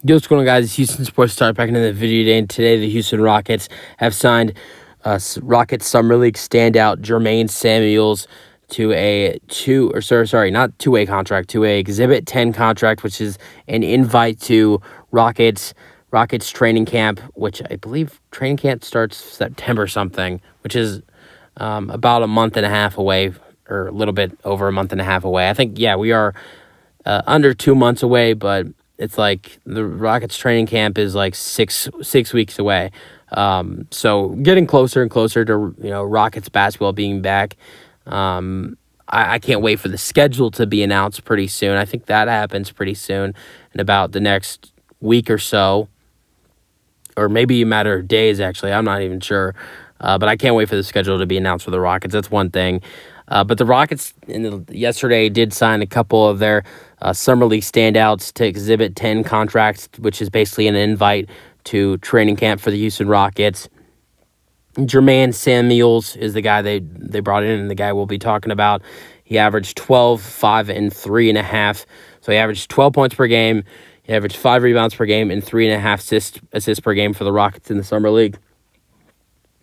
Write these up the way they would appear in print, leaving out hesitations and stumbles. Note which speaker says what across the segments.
Speaker 1: Yo, what's going on, guys? It's Houston Sports Star back into the video today. And today, the Houston Rockets have signed Rockets Summer League standout Jermaine Samuels to a not two-way contract, to a Exhibit 10 contract, which is an invite to Rockets training camp, which I believe training camp starts September something, which is about a month and a half away, or a little bit over a month and a half away. I think, we are under 2 months away, but it's like the Rockets training camp is like six weeks away. So getting closer and closer to, Rockets basketball being back. I can't wait for the schedule to be announced pretty soon. I think that happens pretty soon in about the next week or so, or maybe a matter of days, actually. I'm not even sure. But I can't wait for the schedule to be announced for the Rockets. That's one thing. But the Rockets yesterday did sign a couple of their Summer League standouts to Exhibit 10 contracts, which is basically an invite to training camp for the Houston Rockets. Jermaine Samuels is the guy they brought in, and the guy we'll be talking about. He averaged 12, 5, and 3.5. So he averaged 12 points per game. He averaged 5 rebounds per game and 3.5 assists per game for the Rockets in the Summer League.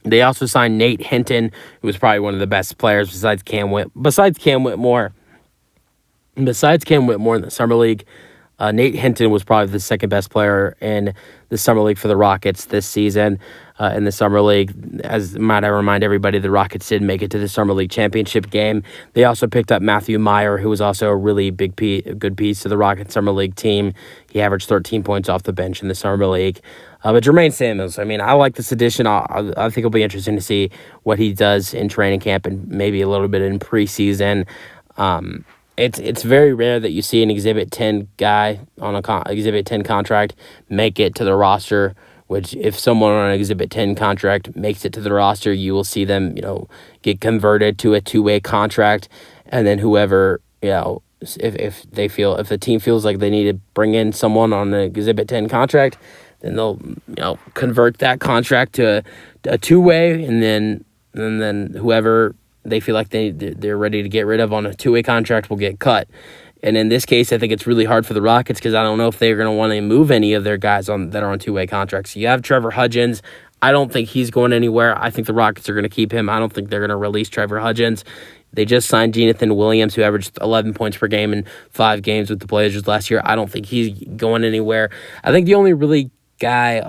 Speaker 1: They also signed Nate Hinton, who was probably one of the best players besides Cam Whitmore. Besides Cam Whitmore in the Summer League, Nate Hinton was probably the second best player in the Summer League for the Rockets this season. In the Summer League, might I remind everybody, the Rockets did make it to the Summer League championship game. They also picked up Matthew Meyer, who was also a really good piece to the Rockets Summer League team. He averaged 13 points off the bench in the Summer League. But Jermaine Samuels, I like this addition. I think it'll be interesting to see what he does in training camp and maybe a little bit in preseason. It's very rare that you see an Exhibit 10 guy on a Exhibit 10 contract make it to the roster, which if someone on an Exhibit 10 contract makes it to the roster, you will see them, get converted to a two-way contract. And then whoever, if the team feels like they need to bring in someone on an Exhibit 10 contract, then they'll, convert that contract to a two-way, and then whoever they feel like they're ready to get rid of on a two-way contract will get cut. And in this case, I think it's really hard for the Rockets because I don't know if they're going to want to move any of their guys that are on two-way contracts. You have Trevor Hudgens. I don't think he's going anywhere. I think the Rockets are going to keep him. I don't think they're going to release Trevor Hudgens. They just signed Jonathan Williams, who averaged 11 points per game in 5 games with the Blazers last year. I don't think he's going anywhere. I think the only really guy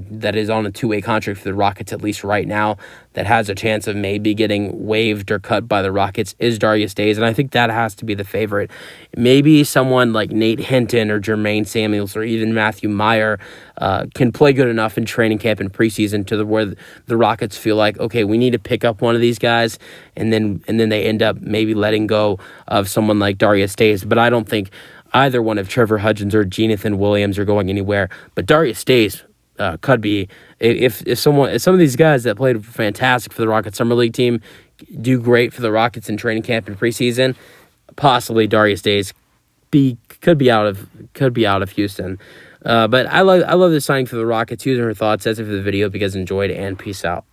Speaker 1: that is on a two-way contract for the Rockets, at least right now, that has a chance of maybe getting waived or cut by the Rockets is Darius Days, and I think that has to be the favorite. Maybe someone like Nate Hinton or Jermaine Samuels or even Matthew Meyer can play good enough in training camp and preseason to where the Rockets feel like, okay, we need to pick up one of these guys, and then they end up maybe letting go of someone like Darius Days. But I don't think either one of Trevor Hudgens or Jonathan Williams are going anywhere. But Darius Days could be, if some of these guys that played fantastic for the Rockets Summer League team do great for the Rockets in training camp and preseason, possibly Darius Days could be out of Houston. But I love the signing for the Rockets. Using her thoughts. That's it for the video. If you guys enjoyed, and peace out.